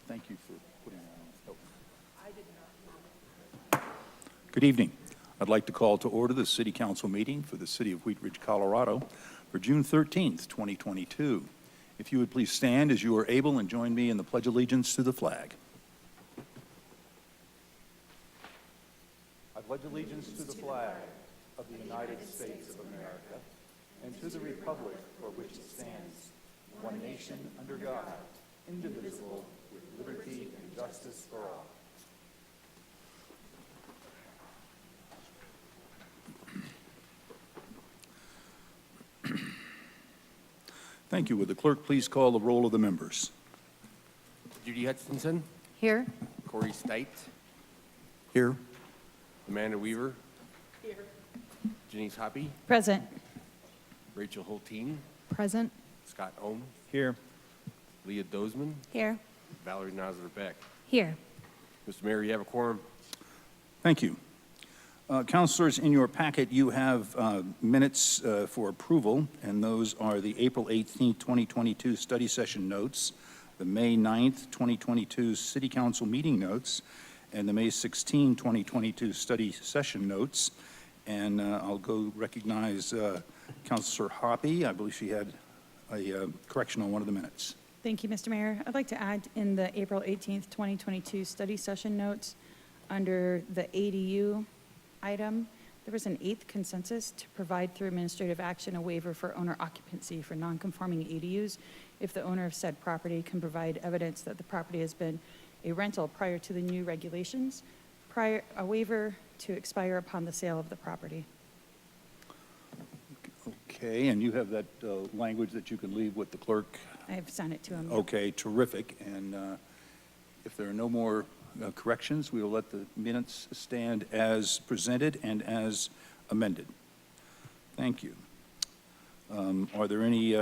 Thank you for putting that on. I did not. Good evening. I'd like to call to order the City Council meeting for the City of Wheat Ridge, Colorado for June 13th, 2022. If you would please stand as you are able and join me in the Pledge of Allegiance to the flag. I pledge allegiance to the flag of the United States of America and to the republic for which it stands, one nation under God, indivisible, with liberty and justice for all. Thank you. Would the clerk please call the roll of the members? Judy Hutchinson. Here. Corey Stite. Here. Amanda Weaver. Here. Janice Hoppy. Present. Rachel Holteen. Present. Scott Ohm. Here. Leah Dozeman. Here. Valerie Nosler-Beck. Here. Mr. Mayor, you have a quorum. Thank you. Councilors, in your packet, you have minutes for approval, and those are the April 18th, 2022 study session notes, the May 9th, 2022 City Council meeting notes, and the May 16, 2022 study session notes. And I'll go recognize Councilor Hoppy. I believe she had a correction on one of the minutes. Thank you, Mr. Mayor. I'd like to add in the April 18th, 2022 study session notes under the ADU item, there was an 8th consensus to provide through administrative action a waiver for owner occupancy for non-conforming ADUs if the owner of said property can provide evidence that the property has been a rental prior to the new regulations, a waiver to expire upon the sale of the property. Okay, and you have that language that you can leave with the clerk. I have sent it to him. Okay, terrific. And if there are no more corrections, we will let the minutes stand as presented and as amended. Thank you. Are there any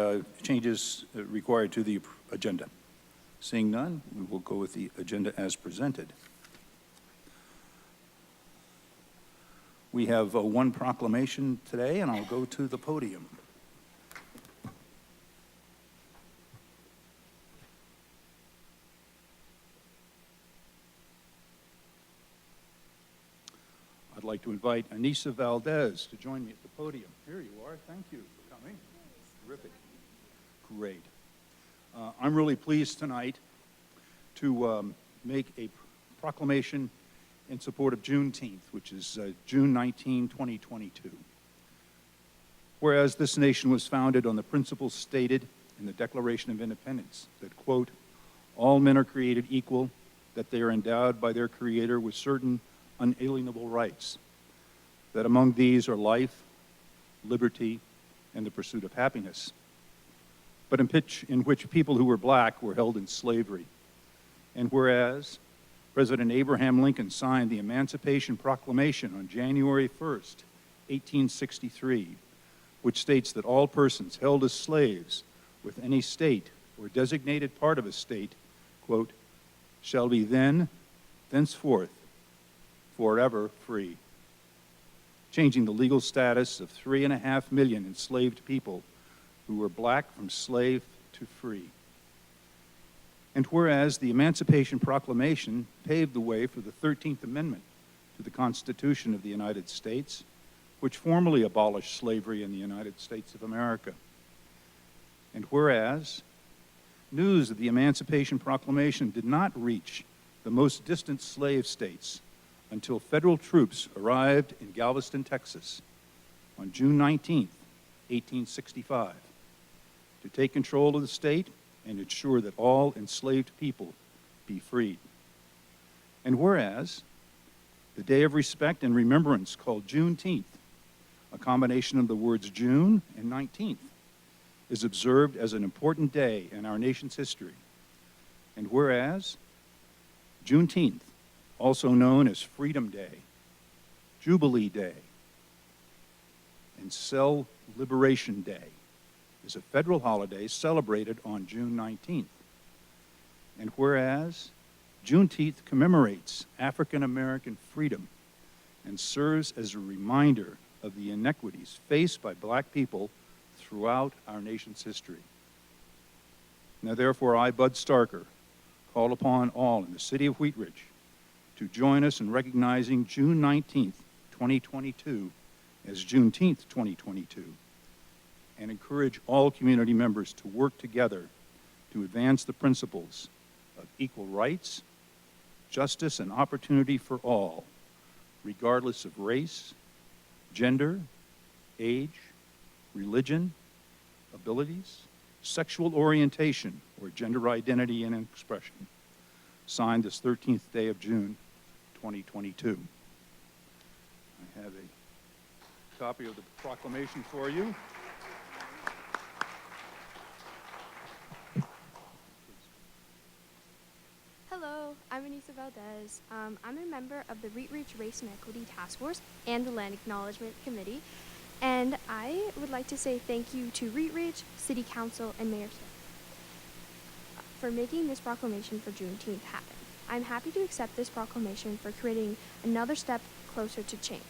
changes required to the agenda? Seeing none, we will go with the agenda as presented. We have one proclamation today, and I'll go to the podium. I'd like to invite Anissa Valdez to join me at the podium. Here you are. Thank you for coming. Terrific. Great. I'm really pleased tonight to make a proclamation in support of Juneteenth, which is June 19, 2022. Whereas this nation was founded on the principles stated in the Declaration of Independence that, quote, all men are created equal, that they are endowed by their Creator with certain unalienable rights, that among these are life, liberty, and the pursuit of happiness, but in which people who were black were held in slavery. And whereas President Abraham Lincoln signed the Emancipation Proclamation on January 1st, 1863, which states that all persons held as slaves with any state or designated part of a state, quote, shall be thenceforth, forever free, changing the legal status of 3.5 million enslaved people who were black from slave to free. And whereas the Emancipation Proclamation paved the way for the 13th Amendment to the Constitution of the United States, which formally abolished slavery in the United States of America. And whereas news of the Emancipation Proclamation did not reach the most distant slave states until federal troops arrived in Galveston, Texas on June 19, 1865, to take control of the state and ensure that all enslaved people be freed. And whereas the Day of Respect and Remembrance called Juneteenth, a combination of the words June and 19th, is observed as an important day in our nation's history. And whereas Juneteenth, also known as Freedom Day, Jubilee Day, and Cell Liberation Day, is a federal holiday celebrated on June 19th. And whereas Juneteenth commemorates African American freedom and serves as a reminder of the inequities faced by black people throughout our nation's history. Now therefore I, Bud Starker, call upon all in the city of Wheat Ridge to join us in recognizing June 19th, 2022 as Juneteenth 2022, and encourage all community members to work together to advance the principles of equal rights, justice, and opportunity for all, regardless of race, gender, age, religion, abilities, sexual orientation, or gender identity and expression. Signed this 13th day of June, 2022. I have a copy of the proclamation for you. Hello, I'm Anissa Valdez. I'm a member of the Wheat Ridge Race and Equity Task Force and the Land Acknowledgement Committee, and I would like to say thank you to Wheat Ridge, City Council, and Mayor Smith for making this proclamation for Juneteenth happen. I'm happy to accept this proclamation for creating another step closer to change.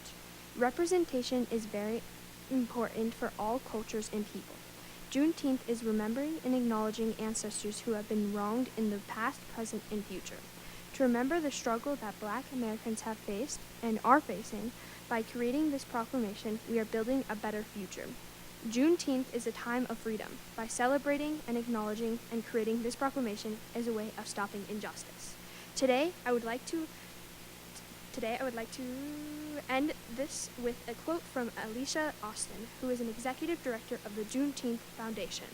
Representation is very important for all cultures and people. Juneteenth is remembering and acknowledging ancestors who have been wronged in the past, present, and future. To remember the struggle that Black Americans have faced and are facing, by creating this proclamation, we are building a better future. Juneteenth is a time of freedom. By celebrating and acknowledging and creating this proclamation is a way of stopping injustice. Today, I would like to end this with a quote from Alicia Austin, who is an executive director of the Juneteenth Foundation.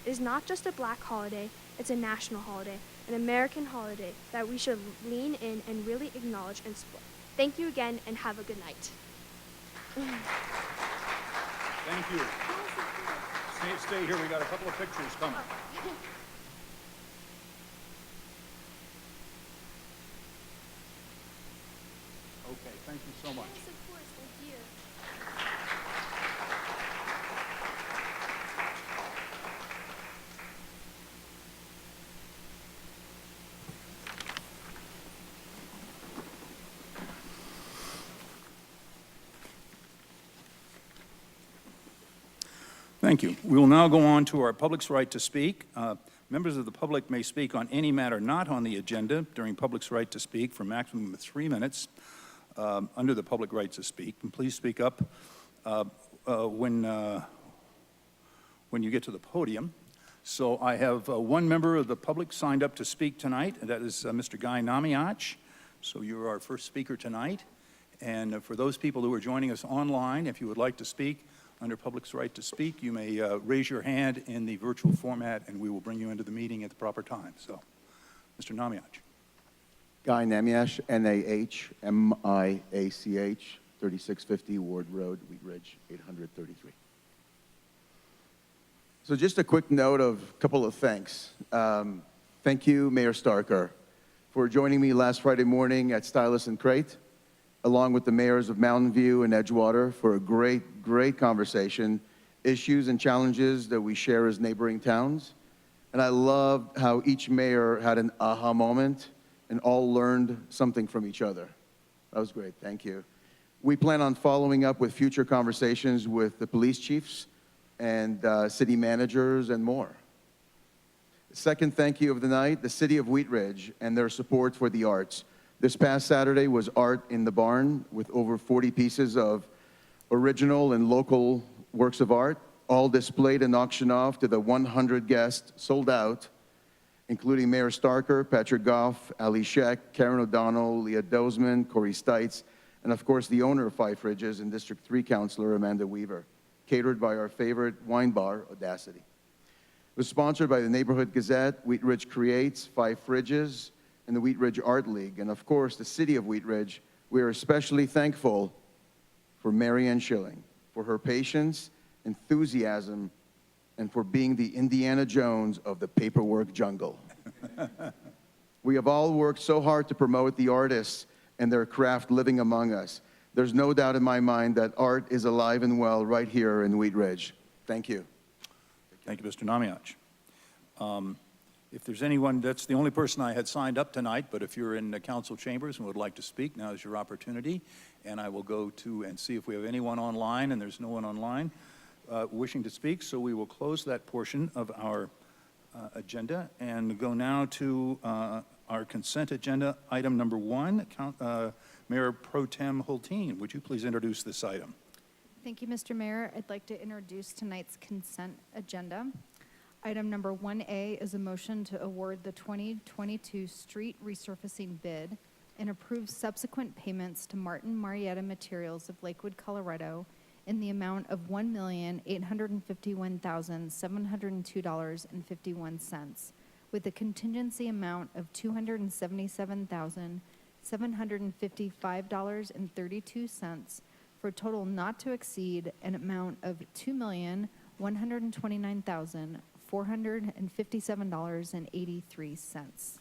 It is not just a Black holiday, it's a national holiday, an American holiday that we should lean in and really acknowledge and support. Thank you again and have a good night. Thank you. Stay here, we got a couple of pictures coming. Okay, thank you so much. Yes, of course, thank you. Thank you. We will now go on to our public's right to speak. Members of the public may speak on any matter not on the agenda during public's right to speak for a maximum of 3 minutes under the public right to speak. And please speak up when you get to the podium. So I have one member of the public signed up to speak tonight, and that is Mr. Guy Namiach. So you're our first speaker tonight. And for those people who are joining us online, if you would like to speak under public's right to speak, you may raise your hand in the virtual format, and we will bring you into the meeting at the proper time. So, Mr. Namiach. Guy Namiach, N-A-H-M-I-A-C-H, 3650 Ward Road, Wheat Ridge, 833. So just a quick note of a couple of thanks. Thank you, Mayor Starker, for joining me last Friday morning at Stylus and Crate, along with the mayors of Mountain View and Edgewater, for a great conversation, issues and challenges that we share as neighboring towns. And I loved how each mayor had an aha moment and all learned something from each other. That was great, thank you. We plan on following up with future conversations with the police chiefs and city managers and more. Second thank you of the night, the city of Wheat Ridge and their support for the arts. This past Saturday was Art in the Barn with over 40 pieces of original and local works of art, all displayed and auctioned off to the 100 guests, sold out, including Mayor Starker, Patrick Goff, Ali Sheck, Karen O'Donnell, Leah Dozman, Corey Stites, and of course the owner of Five Fridges and District 3 Councilor Amanda Weaver, catered by our favorite wine bar, Audacity. It was sponsored by the Neighborhood Gazette, Wheat Ridge Creates, Five Fridges, and the Wheat Ridge Art League, and of course the city of Wheat Ridge. We are especially thankful for Marianne Schilling, for her patience, enthusiasm, and for being the Indiana Jones of the paperwork jungle. We have all worked so hard to promote the artists and their craft living among us. There's no doubt in my mind that art is alive and well right here in Wheat Ridge. Thank you. Thank you, Mr. Namiach. If there's anyone, that's the only person I had signed up tonight, but if you're in the council chambers and would like to speak, now is your opportunity. And I will go to and see if we have anyone online, and there's no one online wishing to speak, so we will close that portion of our agenda and go now to our consent agenda, item number 1. Mayor Pro Tem Hulteen, would you please introduce this item? Thank you, Mr. Mayor. I'd like to introduce tonight's consent agenda. Item number 1A is a motion to award the 2022 street resurfacing bid and approve subsequent payments to Martin Marietta Materials of Lakewood, Colorado in the amount of $1,851,702.51, with a contingency amount of $277,755.32 for a total not to exceed an amount of $2,129,457.83.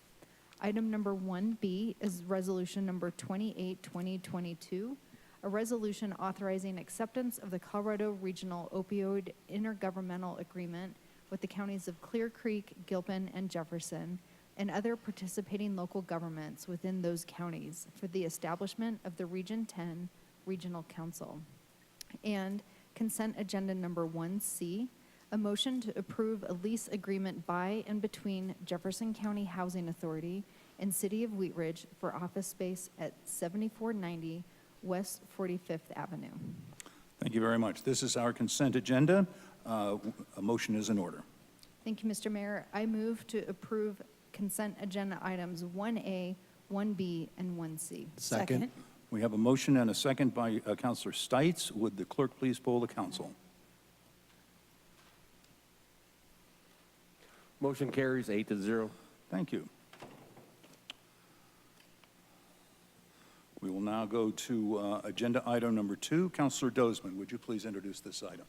Item number 1B is resolution number 28, 2022, a resolution authorizing acceptance of the Colorado Regional Opioid Intergovernmental Agreement with the counties of Clear Creek, Gilpin, and Jefferson, and other participating local governments within those counties for the establishment of the Region 10 Regional Council. And consent agenda number 1C, a motion to approve a lease agreement by and between Jefferson County Housing Authority and City of Wheat Ridge for office space at 7490 West 45th Avenue. Thank you very much. This is our consent agenda. A motion is in order. Thank you, Mr. Mayor. I move to approve consent agenda items 1A, 1B, and 1C. Second. We have a motion and a second by Councilor Stites. Would the clerk please poll the council? Motion carries 8-0. Thank you. We will now go to agenda item number 2. Councilor Dozeman, would you please introduce this item?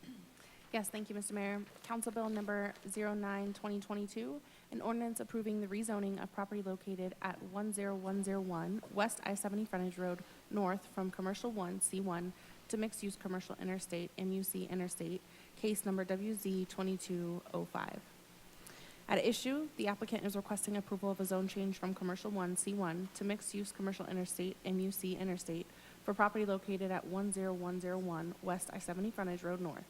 Yes, thank you, Mr. Mayor. Council Bill number 09-2022, an ordinance approving the rezoning of property located at 10101 West I-70 Frontage Road North from Commercial 1 C1 to mixed-use commercial interstate MUC interstate, case number WZ 2205. At issue, the applicant is requesting approval of a zone change from Commercial 1 C1 to mixed-use commercial interstate MUC interstate for property located at 10101 West I-70 Frontage Road North.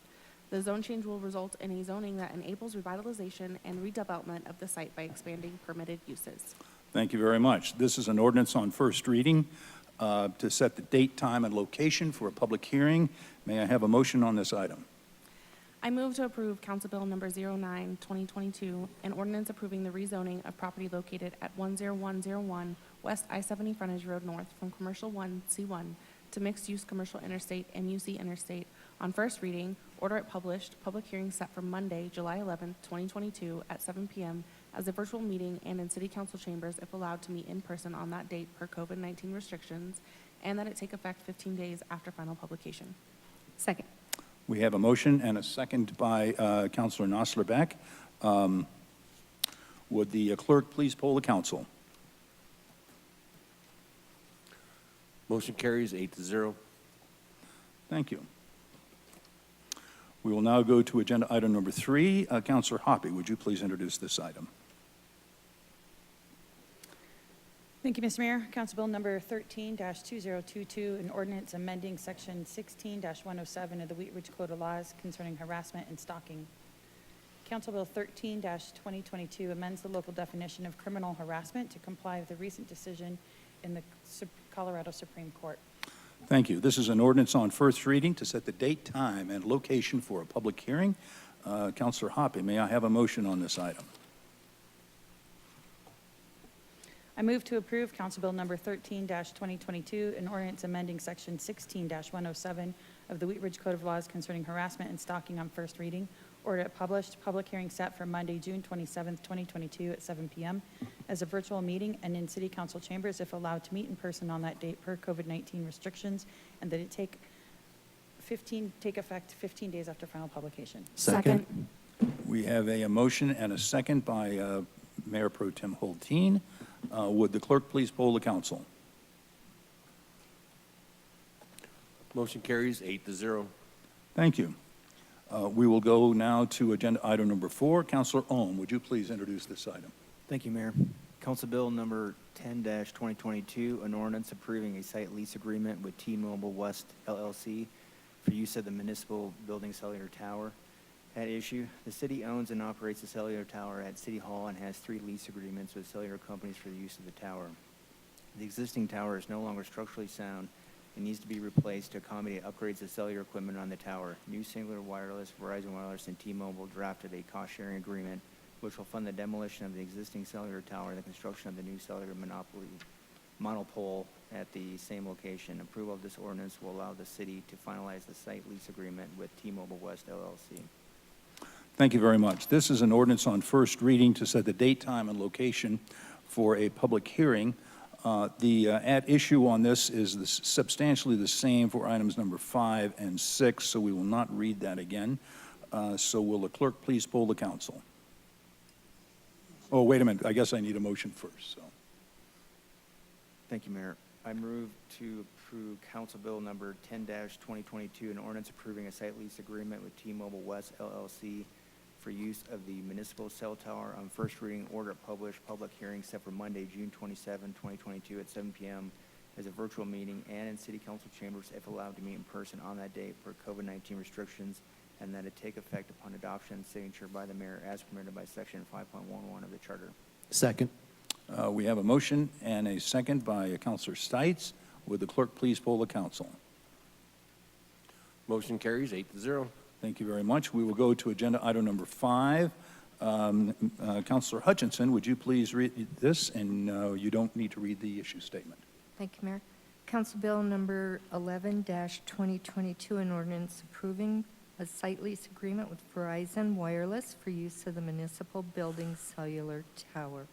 The zone change will result in a zoning that enables revitalization and redevelopment of the site by expanding permitted uses. Thank you very much. This is an ordinance on first reading to set the date, time, and location for a public hearing. May I have a motion on this item? I move to approve Council Bill number 09-2022, an ordinance approving the rezoning of property located at 10101 West I-70 Frontage Road North from Commercial 1 C1 to mixed-use commercial interstate MUC interstate on first reading, order it published, public hearing set for Monday, July 11th, 2022 at 7 p.m. as a virtual meeting and in City Council chambers if allowed to meet in person on that date per COVID-19 restrictions, and that it take effect 15 days after final publication. Second. We have a motion and a second by Councilor Nosler-Beck. Would the clerk please poll the council? Motion carries 8-0. Thank you. We will now go to agenda item number 3. Councilor Hoppe, would you please introduce this item? Thank you, Mr. Mayor. Council Bill number 13-2022, an ordinance amending section 16-107 of the Wheat Ridge Code of Laws concerning harassment and stalking. Council Bill 13-2022 amends the local definition of criminal harassment to comply with a recent decision in the Colorado Supreme Court. Thank you. This is an ordinance on first reading to set the date, time, and location for a public hearing. Councilor Hoppe, may I have a motion on this item? I move to approve Council Bill number 13-2022, an ordinance amending section 16-107 of the Wheat Ridge Code of Laws concerning harassment and stalking on first reading. Order it published, public hearing set for Monday, June 27th, 2022 at 7 p.m. as a virtual meeting and in City Council chambers if allowed to meet in person on that date per COVID-19 restrictions, and that it take effect 15 days after final publication. Second. We have a motion and a second by Mayor Pro Tem Hulteen. Would the clerk please poll the council? Motion carries 8-0. Thank you. We will go now to agenda item number 4. Councilor Ohm, would you please introduce this item? Thank you, Mayor. Council Bill number 10-2022, an ordinance approving a site lease agreement with T-Mobile West LLC for use of the municipal building cellular tower At issue, the city owns and operates a cellular tower at City Hall and has 3 lease agreements with cellular companies for the use of the tower. The existing tower is no longer structurally sound and needs to be replaced to accommodate upgrades of cellular equipment on the tower. New Singular Wireless, Verizon Wireless, and T-Mobile drafted a cost-sharing agreement which will fund the demolition of the existing cellular tower and the construction of the new cellular monopole at the same location. Approval of this ordinance will allow the city to finalize the site lease agreement with T-Mobile West LLC. Thank you very much. This is an ordinance on first reading to set the date, time, and location for a public hearing. The at issue on this is substantially the same for items number 5 and 6, so we will not read that again. So will the clerk please poll the council? Oh, wait a minute. I guess I need a motion first. So. Thank you, Mayor. I move to approve Council Bill number 10-2022, an ordinance approving a site lease agreement with T-Mobile West LLC for use of the municipal cell tower on first reading, order published, public hearing set for Monday, June 27, 2022 at 7 p.m. as a virtual meeting and in city council chambers if allowed to meet in person on that date for COVID-19 restrictions, and that it take effect upon adoption and signature by the mayor as permitted by section 5.11 of the charter. Second. We have a motion and a second by Councilor Stites. Would the clerk please poll the council? Motion carries 8-0. Thank you very much. We will go to agenda item number 5. Councilor Hutchinson, would you please read this? And you don't need to read the issue statement. Thank you, Mayor. Council Bill number 11-2022, an ordinance approving a site lease agreement with Verizon Wireless for use of the municipal building cellular tower.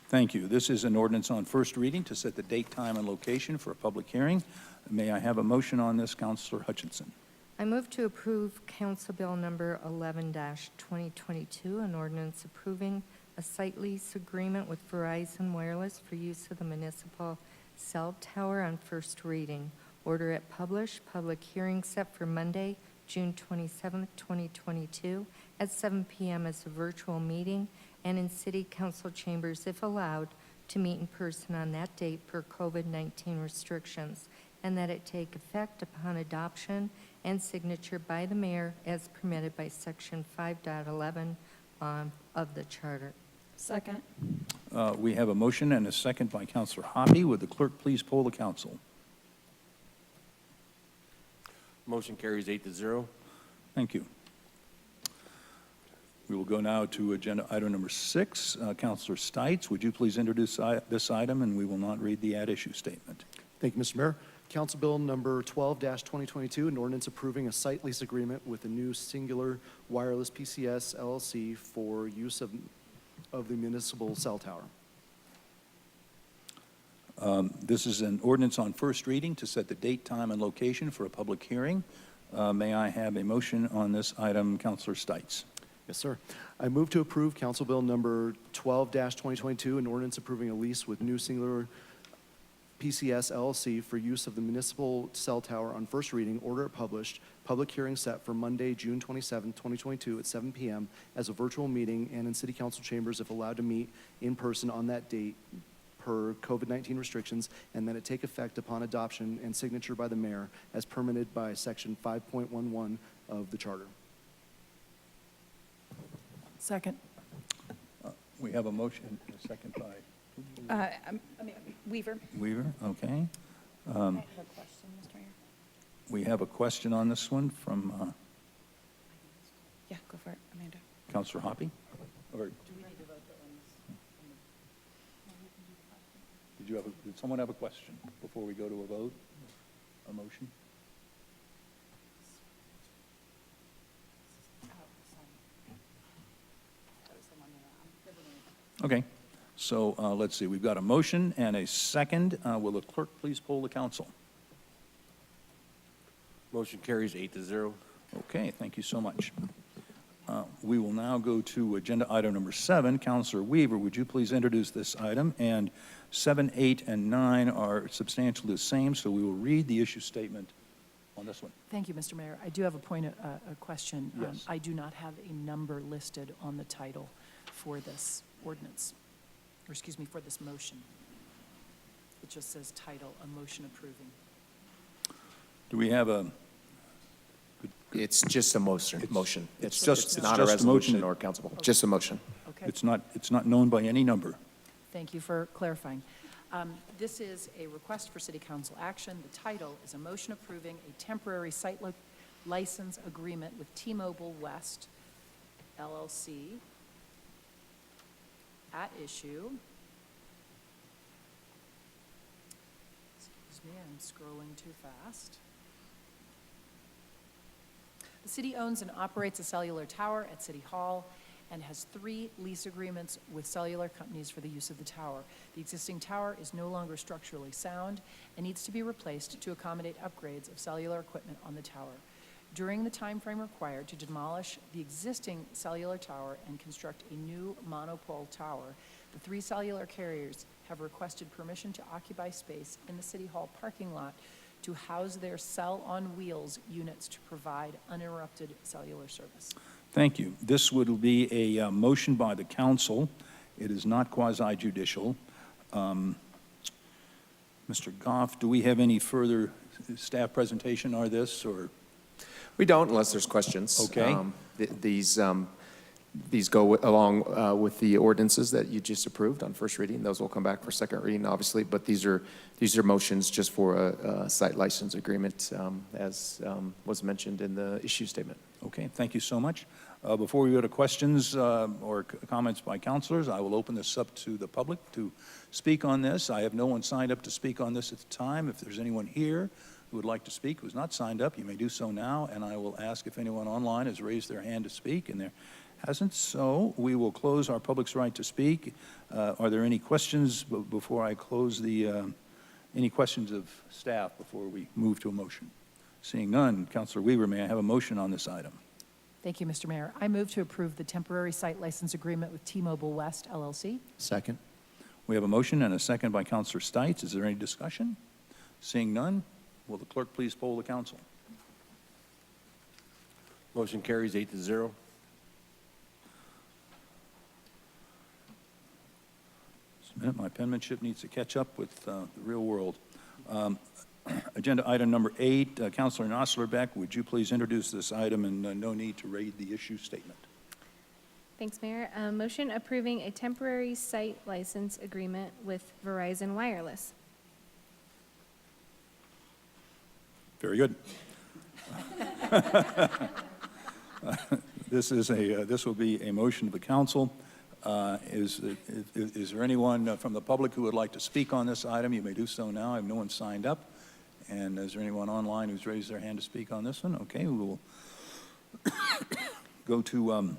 Thank you. This is an ordinance on first reading to set the date, time, and location for a public hearing. May I have a motion on this, Councilor Hutchinson? I move to approve Council Bill number 11-2022, an ordinance approving a site lease agreement with Verizon Wireless for use of the municipal cell tower on first reading. Order it published, public hearing set for Monday, June 27, 2022, at 7 p.m. as a virtual meeting and in city council chambers if allowed to meet in person on that date per COVID-19 restrictions, and that it take effect upon adoption and signature by the mayor as permitted by section 5.11 of the charter. Second. We have a motion and a second by Councilor Hoppe. Would the clerk please poll the council? Motion carries 8-0. Thank you. We will go now to agenda item number 6. Councilor Stites, would you please introduce this item, and we will not read the at issue statement. Thank you, Mr. Mayor. Council Bill number 12-2022, an ordinance approving a site lease agreement with a new Singular Wireless PCS LLC for use of the municipal cell tower. This is an ordinance on first reading to set the date, time, and location for a public hearing. May I have a motion on this item, Councilor Stites? Yes, sir. I move to approve Council Bill number 12-2022, an ordinance approving a lease with New Singular PCS LLC for use of the municipal cell tower on first reading, order it published, public hearing set for Monday, June 27, 2022 at 7 p.m. as a virtual meeting and in city council chambers if allowed to meet in person on that date per COVID-19 restrictions, and that it take effect upon adoption and signature by the mayor as permitted by section 5.11 of the charter. Second. We have a motion and a second by Weaver. Weaver. Okay. I have a question, Mr. Mayor. We have a question on this one from Yeah, go for it, Amanda. Councilor Hoppe. Or did someone have a question before we go to a vote? A motion? Okay. So let's see. We've got a motion and a second. Will the clerk please poll the council? Motion carries 8-0. Okay, thank you so much. We will now go to agenda item number 7. Councilor Weaver, would you please introduce this item? And 7, 8, and 9 are substantially the same, so we will read the issue statement on this one. Thank you, Mr. Mayor. I do have a question. Yes. I do not have a number listed on the title for this ordinance, or excuse me, for this motion. It just says title, a motion approving. Do we have a It's just a motion. it's It's just not a a motion. resolution or council vote, just a motion. Okay. It's not known by any number. Thank you for clarifying. This is a request for city council action. The title is a motion approving a temporary site license agreement with T-Mobile West LLC at issue. Excuse me, I'm scrolling too fast. The city owns and operates a cellular tower at City Hall and has 3 lease agreements with cellular companies for the use of the tower. The existing tower is no longer structurally sound and needs to be replaced to accommodate upgrades of cellular equipment on the tower. During the time frame required to demolish the existing cellular tower and construct a new monopole tower, the 3 cellular carriers have requested permission to occupy space in the City Hall parking lot to house their cell-on-wheels units to provide uninterrupted cellular service. Thank you. This would be a motion by the council. It is not quasi-judicial. Mr. Goff, do we have any further staff presentation on this, or? We don't unless there's questions. Okay. These go along with the ordinances that you just approved on first reading. Those will come back for second reading, obviously, but these are motions just for a site license agreement, as was mentioned in the issue statement. Okay, thank you so much. Before we go to questions or comments by councilors, I will open this up to the public to speak on this. I have no one signed up to speak on this at the time. If there's anyone here who would like to speak who's not signed up, you may do so now, and I will ask if anyone online has raised their hand to speak, and there hasn't. So we will close our public's right to speak. Are there any questions before I close any questions of staff before we move to a motion? Seeing none, Councilor Weaver, may I have a motion on this item? Thank you, Mr. Mayor. I move to approve the temporary site license agreement with T-Mobile West LLC. Second. We have a motion and a second by Councilor Stites. Is there any discussion? Seeing none, will the clerk please poll the council? Motion carries 8-0. Just a minute, my penmanship needs to catch up with the real world. Agenda item number 8, Councilor Noslerbeck, would you please introduce this item, and no need to read the issue statement. Thanks, Mayor. Motion approving a temporary site license agreement with Verizon Wireless. Very good. This will be a motion of the council. Is there anyone from the public who would like to speak on this item? You may do so now. I have no one signed up. And is there anyone online who's raised their hand to speak on this one? Okay, we will go to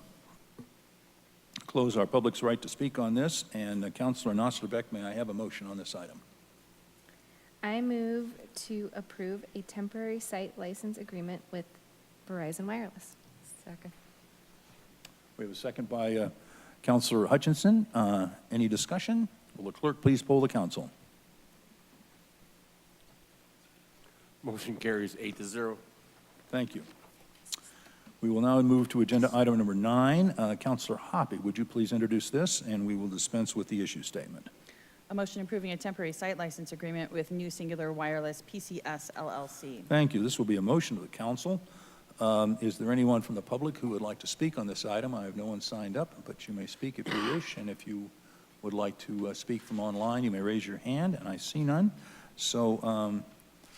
close our public's right to speak on this. And Councilor Noslerbeck, may I have a motion on this item? I move to approve a temporary site license agreement with Verizon Wireless. Second. We have a second by Councilor Hutchinson. Any discussion? Will the clerk please poll the council? Motion carries 8-0. Thank you. We will now move to agenda item number 9. Councilor Hoppe, would you please introduce this, and we will dispense with the issue statement. A motion approving a temporary site license agreement with New Singular Wireless PCS LLC. Thank you. This will be a motion to the council. Is there anyone from the public who would like to speak on this item? I have no one signed up, but you may speak if you wish, and if you would like to speak from online, you may raise your hand, and I see none. So,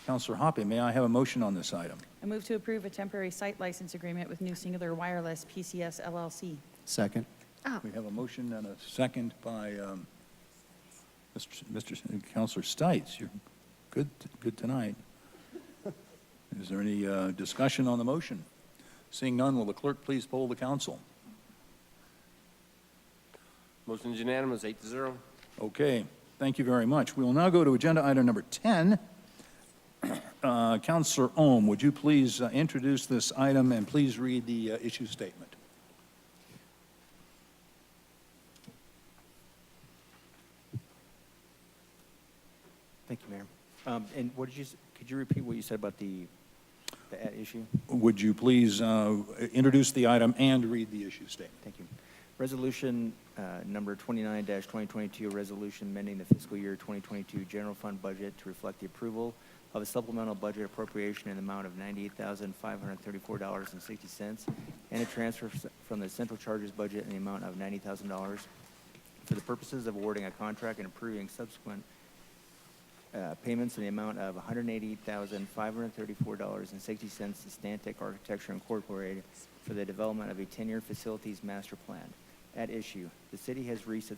Councilor Hoppe, may I have a motion on this item? I move to approve a temporary site license agreement with New Singular Wireless PCS LLC. Second. We have a motion and a second by Mr. Councilor Stites. You're good tonight. Is there any discussion on the motion? Seeing none, will the clerk please poll the council? Motion is unanimous, 8-0. Okay, thank you very much. We will now go to agenda item number 10. Councilor Ohm, would you please introduce this item and please read the issue statement? Thank you, Mayor. And what did could you repeat what you said about the at issue? Would you please introduce the item and read the issue statement? Thank you. Resolution number 29-2022, a resolution amending the fiscal year 2022 general fund budget to reflect the approval of a supplemental budget appropriation in the amount of $98,534.60, and a transfer from the central charges budget in the amount of $90,000 for the purposes of awarding a contract and approving subsequent payments in the amount of $188,534.60 to Stantec Architecture Incorporated for the development of a 10-year facilities master plan. At issue, the city has reached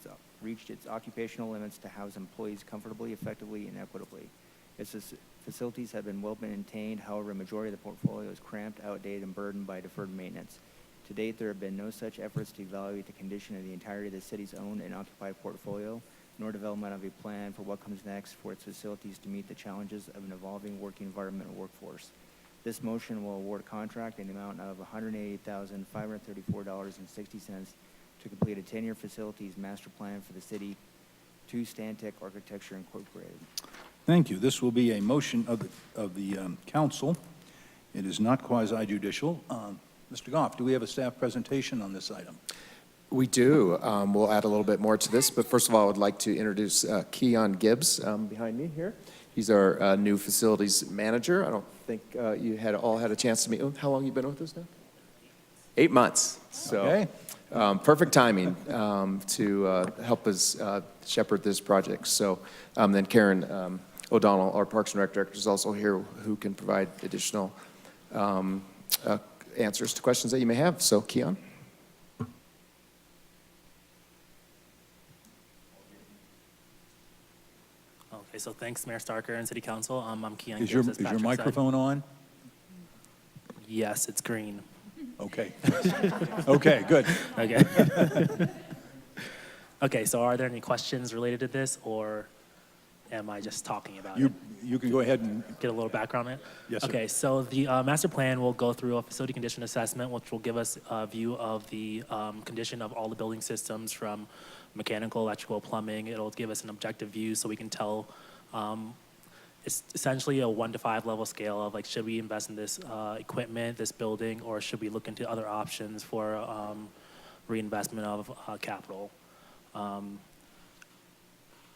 its occupational limits to house employees comfortably, effectively, and equitably. Its facilities have been well maintained. However, a majority of the portfolio is cramped, outdated, and burdened by deferred maintenance. To date, there have been no such efforts to evaluate the condition of the entirety of the city's owned and occupied portfolio, nor development of a plan for what comes next for its facilities to meet the challenges of an evolving working environment and workforce. This motion will award a contract in the amount of $188,534.60 to complete a 10-year facilities master plan for the city to Stantec Architecture Incorporated. Thank you. This will be a motion of the council. It is not quasi-judicial. Mr. Goff, do we have a staff presentation on this item? We do. We'll add a little bit more to this, but first of all, I would like to introduce Keon Gibbs behind me here. He's our new facilities manager. I don't think you all had a chance to meet him. How long have you been with us now? 8 months. So, Okay. perfect timing to help us shepherd this project. So then Karen O'Donnell, our Parks and Rec director, is also here, who can provide additional answers to questions that you may have. So, Keon. Okay, so thanks, Mayor Starker and City Council. I'm Keon Is Gibbs, your as Patrick said. microphone on? Yes, it's green. Okay. Okay, good. Okay. Okay, so are there any questions related to this, or am I just talking about it? You can go ahead and, Get a little background on it? Yes, sir. Okay, so the master plan will go through a facility condition assessment, which will give us a view of the condition of all the building systems, from mechanical, electrical, plumbing. It'll give us an objective view so we can tell, it's essentially a 1 to 5 level scale of, like, should we invest in this equipment, this building, or should we look into other options for reinvestment of capital.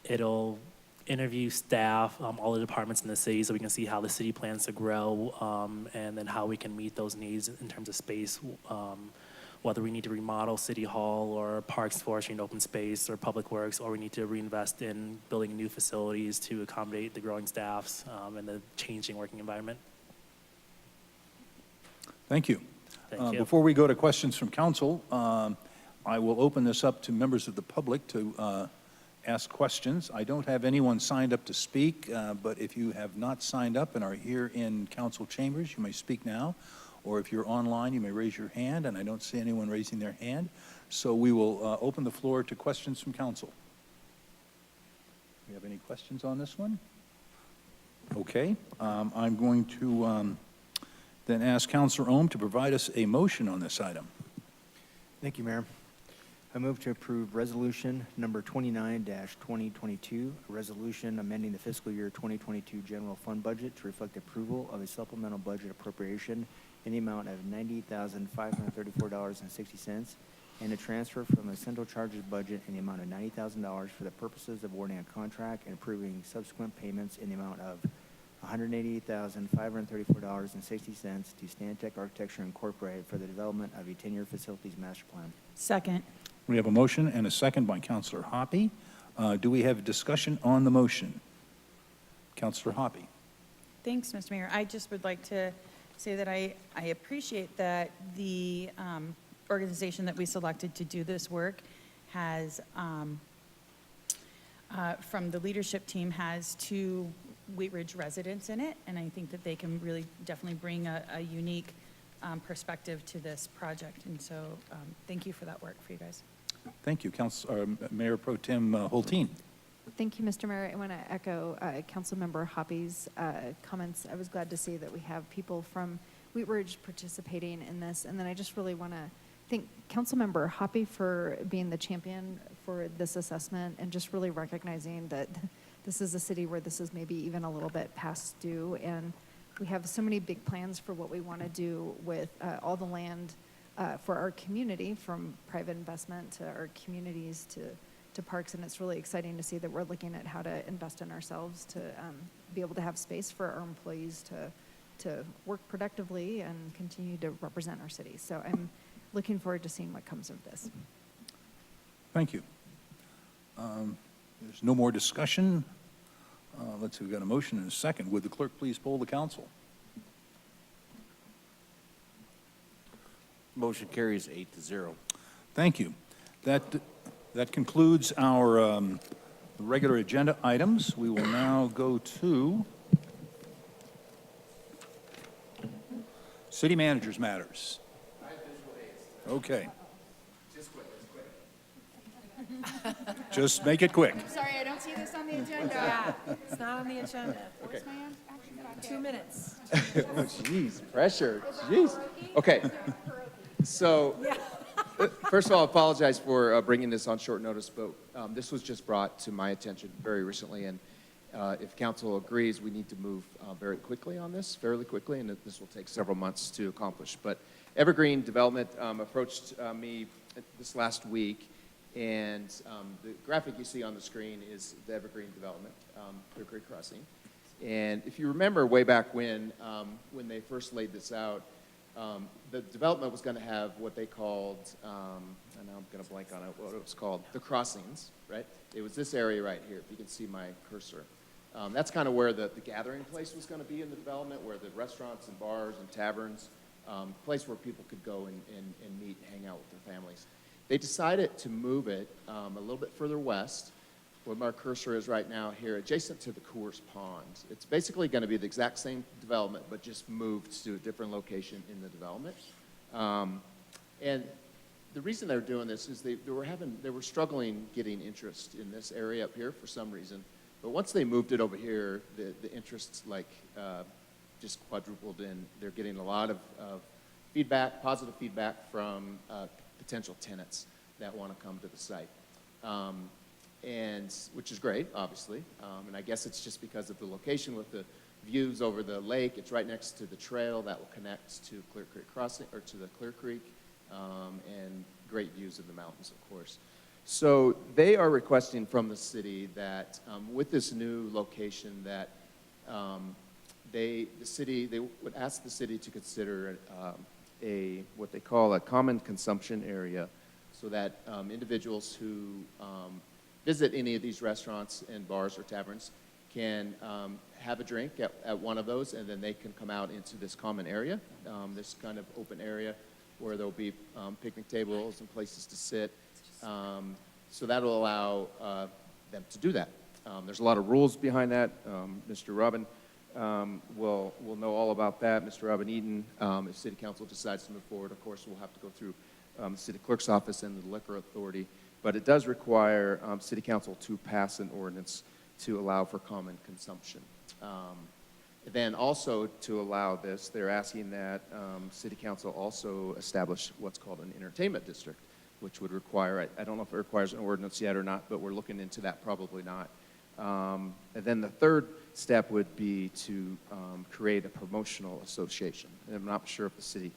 It'll interview staff, all the departments in the city, so we can see how the city plans to grow, and then how we can meet those needs in terms of space, whether we need to remodel City Hall or Parks, Forestry, and Open Space, or Public Works, or we need to reinvest in building new facilities to accommodate the growing staffs and the changing working environment. thank you. Thank you. Before we go to questions from council, I will open this up to members of the public to ask questions. I don't have anyone signed up to speak, but if you have not signed up and are here in council chambers, you may speak now. Or if you're online, you may raise your hand, and I don't see anyone raising their hand. So we will open the floor to questions from council. Do we have any questions on this one? Okay. I'm going to then ask Councilor Ohm to provide us a motion on this item. Thank you, Mayor. I move to approve resolution number 29-2022, a resolution amending the fiscal year 2022 general fund budget to reflect approval of a supplemental budget appropriation in the amount of $98,534.60, and a transfer from the central charges budget in the amount of $90,000 for the purposes of awarding a contract and approving subsequent payments in the amount of $188,534.60 to Stantec Architecture Incorporated for the development of a 10-year facilities master plan. Second. We have a motion and a second by Councilor Hoppe. Do we have discussion on the motion? Councilor Hoppe. Thanks, Mr. Mayor. I just would like to say that I appreciate that the organization that we selected to do this work has, from the leadership team, has 2 Wheat Ridge residents in it, and I think that they can really definitely bring a unique perspective to this project. And so thank you for that work for you guys. Thank you. Mayor Pro Tem Hulteen. Thank you, Mr. Mayor. I want to echo Councilmember Hoppe's comments. I was glad to see that we have people from Wheat Ridge participating in this. And then I just really want to thank Councilmember Hoppe for being the champion for this assessment, and just really recognizing that this is a city where this is maybe even a little bit past due. And we have so many big plans for what we want to do with all the land for our community, from private investment to our communities to parks, and it's really exciting to see that we're looking at how to invest in ourselves to be able to have space for our employees to work productively and continue to represent our city. So I'm looking forward to seeing what comes of this. Thank you. There's no more discussion. Let's see, we've got a motion and a second. Would the clerk please poll the council? Motion carries 8-0. Thank you. That concludes our regular agenda items. We will now go to city managers matters. Okay. Just make it quick. Sorry, I don't see this on the agenda. Yeah, it's not on the agenda. Where's my action card? 2 minutes. Oh, jeez, pressure, jeez. Okay, so, first of all, I apologize for bringing this on short notice, but this was just brought to my attention very recently, and if council agrees, we need to move very quickly on this, fairly quickly, and this will take several months to accomplish. But Evergreen Development approached me this last week, and the graphic you see on the screen is the Evergreen Development, Clear Creek Crossing. And if you remember way back when they first laid this out, the development was going to have what they called, and now I'm going to blank on it, what it was called, the crossings, right? It was this area right here, if you can see my cursor. That's kind of where the gathering place was going to be in the development, where the restaurants and bars and taverns, place where people could go and meet and hang out with their families. They decided to move it a little bit further west, where my cursor is right now here, adjacent to the Coors Pond. It's basically going to be the exact same development, but just moved to a different location in the development. And the reason they're doing this is they were struggling getting interest in this area up here for some reason. But once they moved it over here, the interest just quadrupled, and they're getting a lot of feedback, positive feedback from potential tenants that want to come to the site. And which is great, obviously. And I guess it's just because of the location with the views over the lake. It's right next to the trail that will connect to Clear Creek Crossing, or to the Clear Creek, and great views of the mountains, of course. So they are requesting from the city that with this new location that they would ask the city to consider what they call a common consumption area, so that individuals who visit any of these restaurants and bars or taverns can have a drink at one of those, and then they can come out into this common area, this kind of open area where there'll be picnic tables and places to sit. So that'll allow them to do that. There's a lot of rules behind that. Mr. Robin will know all about that. Mr. Robin Eaton, if City Council decides to move forward, of course, we'll have to go through the City Clerk's office and the Liquor Authority. But it does require City Council to pass an ordinance to allow for common consumption. Then also to allow this, they're asking that City Council also establish what's called an entertainment district, which would require, I don't know if it requires an ordinance yet or not, but we're looking into that, probably not. And then the third step would be to create a promotional association. And I'm not sure if the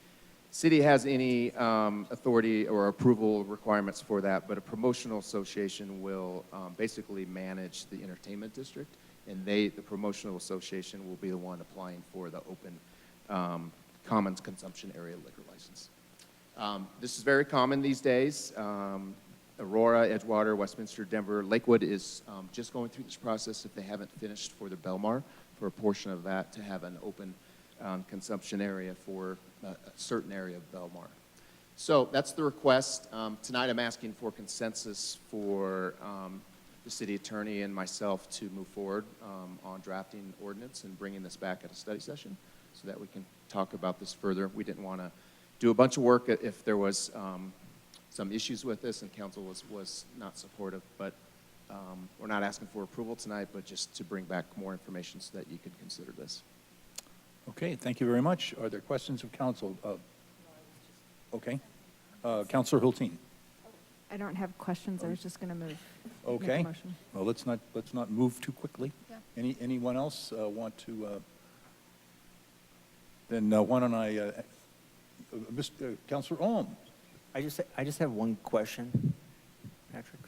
city has any authority or approval requirements for that, but a promotional association will basically manage the entertainment district, and the promotional association will be the one applying for the open commons consumption area liquor license. This is very common these days. Aurora, Edgewater, Westminster, Denver, Lakewood is just going through this process, if they haven't finished, for the Belmar, for a portion of that to have an open consumption area for a certain area of Belmar. So that's the request. Tonight I'm asking for consensus for the city attorney and myself to move forward on drafting ordinance and bringing this back at a study session so that we can talk about this further. We didn't want to do a bunch of work if there was some issues with this and council was not supportive, but we're not asking for approval tonight, but just to bring back more information so that you can consider this. Okay, thank you very much. Are there questions of council? Okay. Councilor Hulteen. I don't have questions. I was just going to make Okay. a motion. Well, let's not move too quickly. Yeah. Anyone else want to? Then why don't I, Councilor Ohm? I just have one question, Patrick.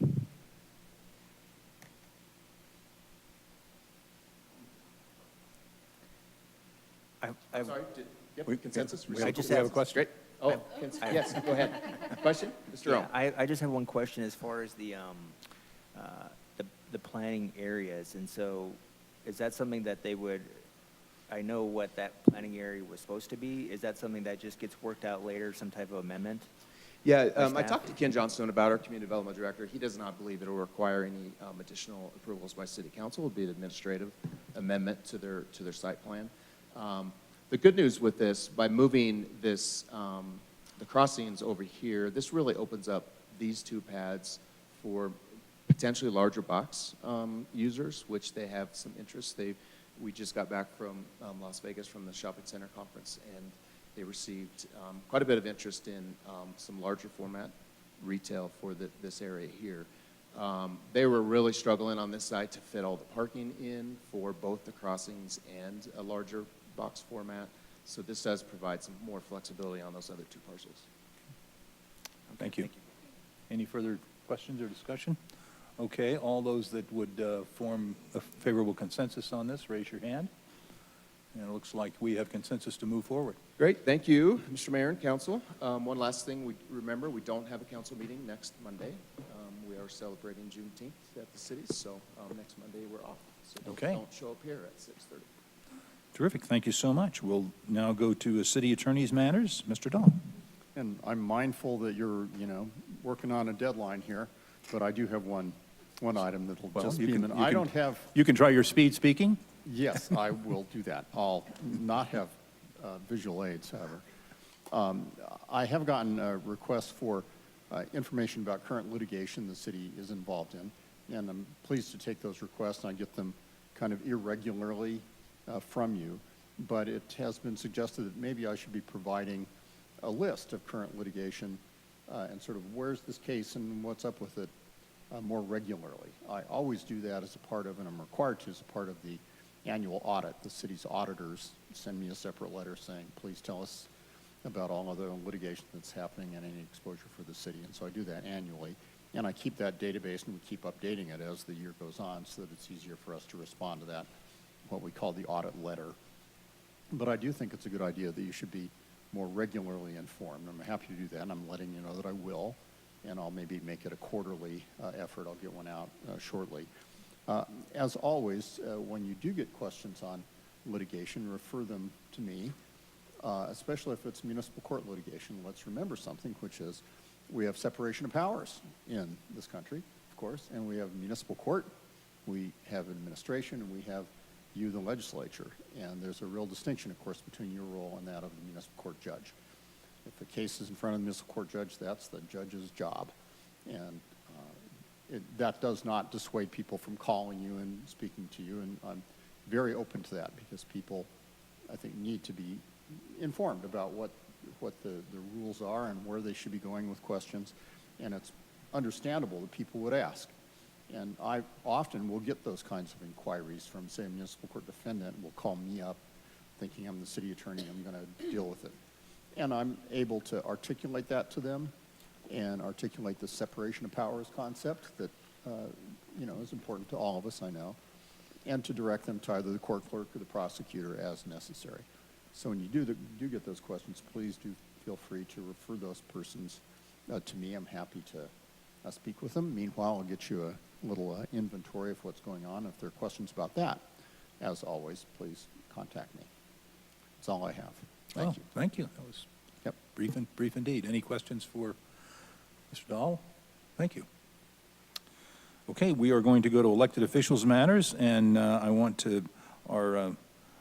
I- Sorry, consensus? I just have a question. Great. Oh, yes, go ahead. Question? Mr. Yeah, Ohm? I just have one question as far as the planning areas. And so is that something that they would, I know what that planning area was supposed to be. Is that something that just gets worked out later, some type of amendment? Yeah, By I staff? talked to Ken Johnstone about our community development director. He does not believe it will require any additional approvals by city council. It would be an administrative amendment to their site plan. The good news with this, by moving this, the crossings over here, this really opens up these two pads for potentially larger box users, which they have some interest. We just got back from Las Vegas from the shopping center conference, and they received quite a bit of interest in some larger format retail for this area here. They were really struggling on this site to fit all the parking in for both the crossings and a larger box format. So this does provide some more flexibility on those other two parcels. Thank you. Any further questions or discussion? Okay, all those that would form a favorable consensus on this, raise your hand. And it looks like we have consensus to move forward. Great, thank you, Mr. Mayor and Council. One last thing, remember, we don't have a council meeting next Monday. We are celebrating Juneteenth at the city, so next Monday we're off. So Okay. don't show up here at 6:30. Terrific, thank you so much. We'll now go to city attorney's matters. Mr. Dahl. And I'm mindful that you're, working on a deadline here, but I do have one item that'll Well, just you be, can- and you I can- don't have, You can try your speed speaking. yes, I will do that. I'll not have visual aids, however. I have gotten a request for information about current litigation the city is involved in, and I'm pleased to take those requests, and I get them kind of irregularly from you, but it has been suggested that maybe I should be providing a list of current litigation and sort of where's this case and what's up with it more regularly. I always do that as a part of, and I'm required to as a part of the annual audit. The city's auditors send me a separate letter saying, please tell us about all of the litigation that's happening and any exposure for the city. And so I do that annually. And I keep that database and we keep updating it as the year goes on so that it's easier for us to respond to that, what we call the audit letter. But I do think it's a good idea that you should be more regularly informed. I'm happy to do that, and I'm letting you know that I will, and I'll maybe make it a quarterly effort. I'll get one out shortly. As always, when you do get questions on litigation, refer them to me, especially if it's municipal court litigation. Let's remember something, which is we have separation of powers in this country, of course, and we have municipal court, we have administration, and we have you, the legislature. And there's a real distinction, of course, between your role and that of the municipal court judge. If a case is in front of the municipal court judge, that's the judge's job. And that does not dissuade people from calling you and speaking to you. And I'm very open to that because people, I think, need to be informed about what the rules are and where they should be going with questions. And it's understandable that people would ask. And I often will get those kinds of inquiries from, say, a municipal court defendant will call me up thinking I'm the city attorney, I'm going to deal with it. And I'm able to articulate that to them and articulate the separation of powers concept that, is important to all of us, I know, and to direct them to either the court clerk or the prosecutor as necessary. So when you do get those questions, please do feel free to refer those persons to me. I'm happy to speak with them. Meanwhile, I'll get you a little inventory of what's going on. If there are questions about that, as always, please contact me. That's all I have. Thank you. Thank you. That was brief indeed. Any questions for Mr. Dahl? Thank you. Okay, we are going to go to elected officials matters, and our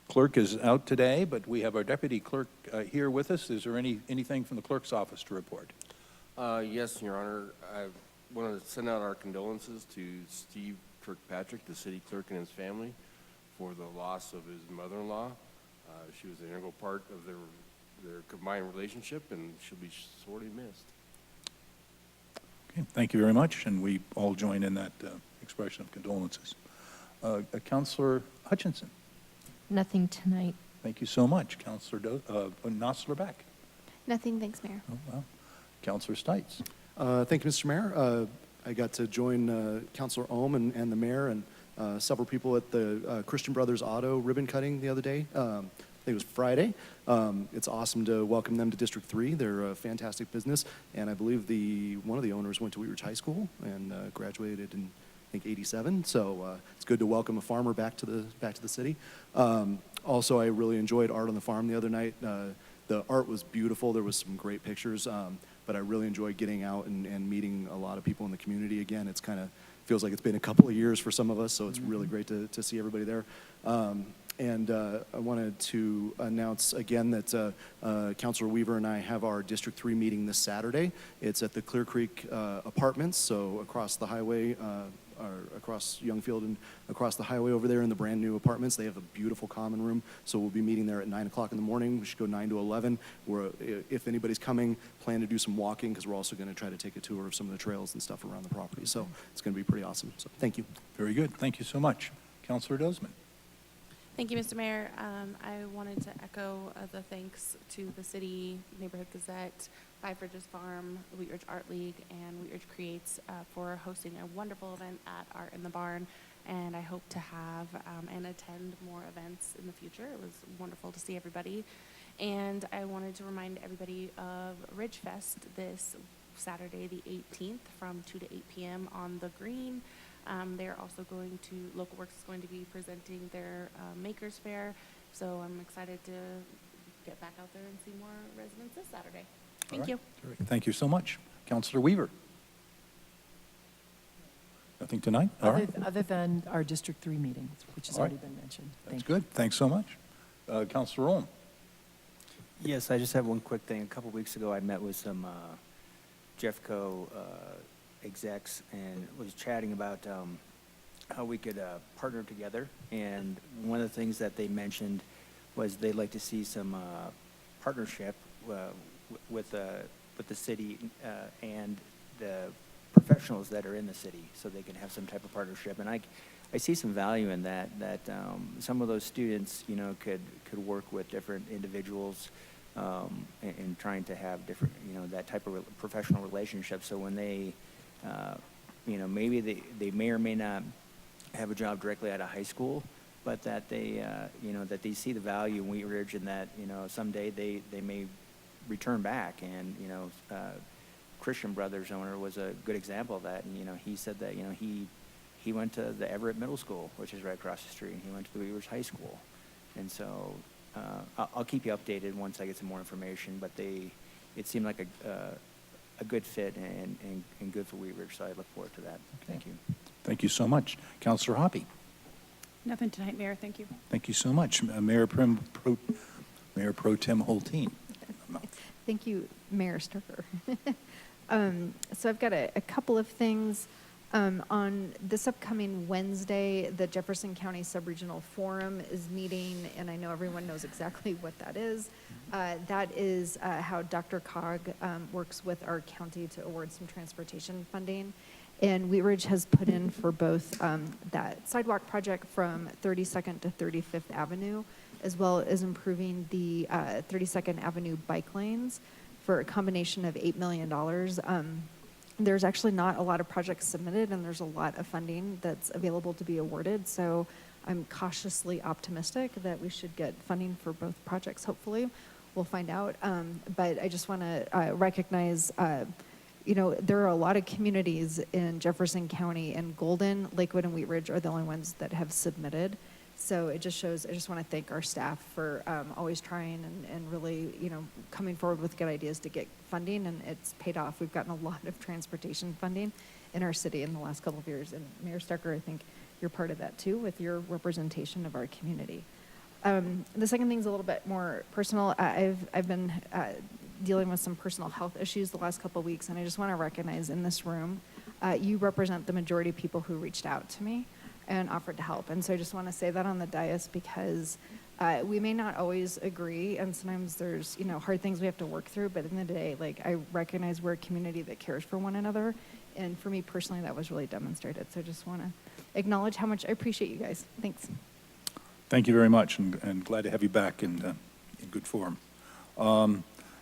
clerk is out today, but we have our deputy clerk here with us. Is there anything from the clerk's office to report? Yes, Your Honor. I want to send out our condolences to Steve Kirkpatrick, the city clerk, and his family for the loss of his mother-in-law. She was an integral part of their combined relationship, and she'll be sorely missed. Okay, thank you very much, and we all join in that expression of condolences. Councilor Hutchinson. Nothing tonight. Thank you so much. Councilor Nosler Beck. Nothing, thanks, Mayor. Oh, wow. Councilor Stites. Thank you, Mr. Mayor. I got to join Councilor Ohm and the mayor and several people at the Christian Brothers Auto ribbon cutting the other day. think it was Friday. It's awesome to welcome them to District 3. They're a fantastic business, and I believe one of the owners went to Wheat Ridge High School and graduated in, I think, '87. So it's good to welcome a farmer back to the city. Also, I really enjoyed Art on the Farm the other night. The art was beautiful. There was some great pictures, but I really enjoyed getting out and meeting a lot of people in the community again. It's kind of feels like it's been a couple of years for some of us, so it's really great to see everybody there. And I wanted to announce again that Councilor Weaver and I have our District 3 meeting this Saturday. It's at the Clear Creek Apartments, so across the highway, or across Youngfield and across the highway over there in the brand new apartments. They have a beautiful common room, so we'll be meeting there at 9 o'clock in the morning. We should go 9 to 11. If anybody's coming, plan to do some walking, because we're also going to try to take a tour of some of the trails and stuff around the property. So it's going to be pretty awesome. So thank you. Very good. Thank you so much. Councilor Dozman. Thank you, Mr. Mayor. I wanted to echo the thanks to the City Neighborhood Gazette, Five Ridges Farm, Wheat Ridge Art League, and Wheat Ridge Creates for hosting a wonderful event at Art in the Barn. And I hope to have and attend more events in the future. It was wonderful to see everybody. And I wanted to remind everybody of Ridge Fest this Saturday, the 18th, from 2 to 8 p.m. on the Green. They're also going to, Local Works is going to be presenting their Makers Fair. So I'm excited to get back out there and see more residents this Saturday. Thank you. Terrific. Thank you so much. Councilor Weaver. Nothing tonight? All right. Other than our District 3 meeting, which has All right. already been mentioned. That's Thank you. good. Thanks so much. Councilor Ohm. Yes, I just have one quick thing. A couple weeks ago, I met with some Jeffco execs and was chatting about how we could partner together. And one of the things that they mentioned was they'd like to see some partnership with the city and the professionals that are in the city, so they can have some type of partnership. And I see some value in that some of those students, could work with different individuals in trying to have different, that type of professional relationship. So when they, maybe they may or may not have a job directly out of high school, but that they, that they see the value in Wheat Ridge, and that, someday they may return back. And, Christian Brothers owner was a good example of that. And, he said that, he went to the Everett Middle School, which is right across the street, and he went to the Wheat Ridge High School. And so I'll keep you updated once I get some more information, but it seemed like a good fit and good for Wheat Ridge, so I look forward to that. Thank you. Thank you so much. Councilor Hoppy. Nothing tonight, Mayor. Thank you. Thank you so much. Mayor Pro Tem Holteen. Thank you, Mayor Starker. So I've got a couple of things. On this upcoming Wednesday, the Jefferson County Subregional Forum is meeting, and I know everyone knows exactly what that is. That is how Dr. Cog works with our county to award some transportation funding. And Wheat Ridge has put in for both that sidewalk project from 32nd to 35th Avenue, as well as improving the 32nd Avenue bike lanes for a combination of $8 million. There's actually not a lot of projects submitted, and there's a lot of funding that's available to be awarded. So I'm cautiously optimistic that we should get funding for both projects, hopefully. We'll find out. But I just want to recognize, there are a lot of communities in Jefferson County, and Golden, Lakewood, and Wheat Ridge are the only ones that have submitted. So it just shows, I just want to thank our staff for always trying and really, coming forward with good ideas to get funding, and it's paid off. We've gotten a lot of transportation funding in our city in the last couple of years. And Mayor Starker, I think you're part of that too, with your representation of our community. The second thing is a little bit more personal. I've been dealing with some personal health issues the last couple of weeks, and I just want to recognize in this room, you represent the majority of people who reached out to me and offered to help. And so I just want to say that on the dais, because we may not always agree, and sometimes there's, hard things we have to work through, but in the day, I recognize we're a community that cares for one another. And for me personally, that was really demonstrated. So I just want to acknowledge how much I appreciate you guys. Thanks. Thank you very much, and glad to have you back in good form.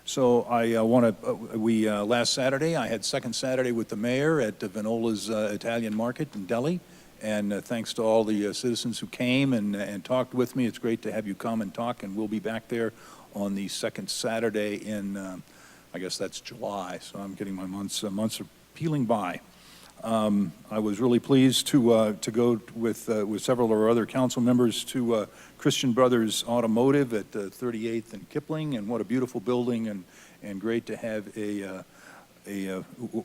So I want to, last Saturday, I had second Saturday with the mayor at Vinola's Italian Market in Delhi, And thanks to all the citizens who came and talked with me. It's great to have you come and talk, and we'll be back there on the second Saturday in, I guess that's July, so I'm getting my months are peeling by. I was really pleased to go with several of our other council members to Christian Brothers Automotive at 38th and Kipling, and what a beautiful building, and great to have a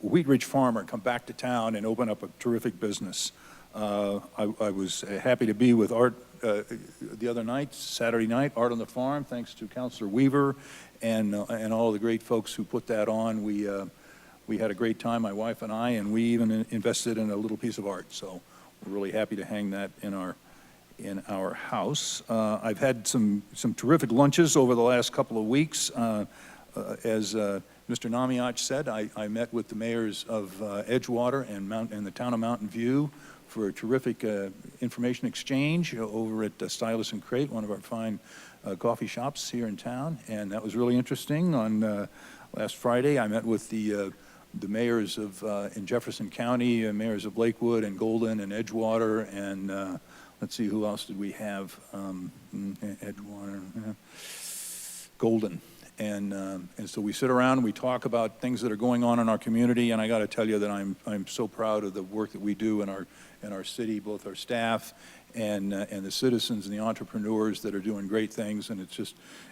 Wheat Ridge farmer come back to town and open up a terrific business. I was happy to be with Art the other night, Saturday night, Art on the Farm, thanks to Councilor Weaver and all the great folks who put that on. We had a great time, my wife and I, and we even invested in a little piece of art. So we're really happy to hang that in our house. I've had some terrific lunches over the last couple of weeks. As Mr. Namiach said, I met with the mayors of Edgewater and the town of Mountain View for a terrific information exchange over at Stylus and Crate, one of our fine coffee shops here in town, and that was really interesting. On last Friday, I met with the mayors of in Jefferson County, mayors of Lakewood and Golden and Edgewater, and let's see, who else did we have? Edgewater, Golden. And so we sit around and we talk about things that are going on in our community, and I got to tell you that I'm so proud of the work that we do in our city, both our staff and the citizens and the entrepreneurs that are doing great things, and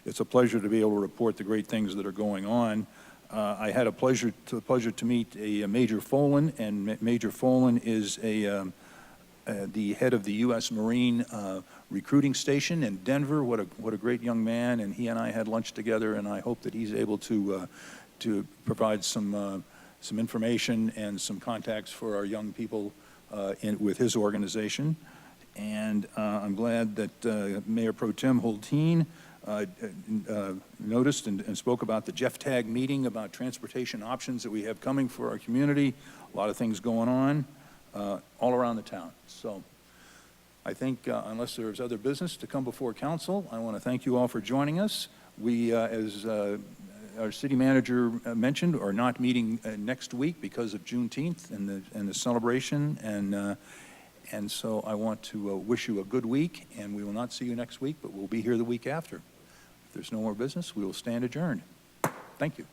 it's a pleasure to be able to report the great things that are going on. I had the pleasure to meet a Major Folan, and Major Folan is the head of the U.S. Marine recruiting station in Denver. What a great young man, and he and I had lunch together, and I hope that he's able to provide some information and some contacts for our young people with his organization. And I'm glad that Mayor Pro Tem Holteen noticed and spoke about the Jeff Tag meeting about transportation options that we have coming for our community. A lot of things going on all around the town. So I think unless there's other business to come before council, I want to thank you all for joining us. We, as our city manager mentioned, are not meeting next week because of Juneteenth and the celebration, and so I want to wish you a good week, and we will not see you next week, but we'll be here the week after. If there's no more business, we will stand adjourned. Thank you.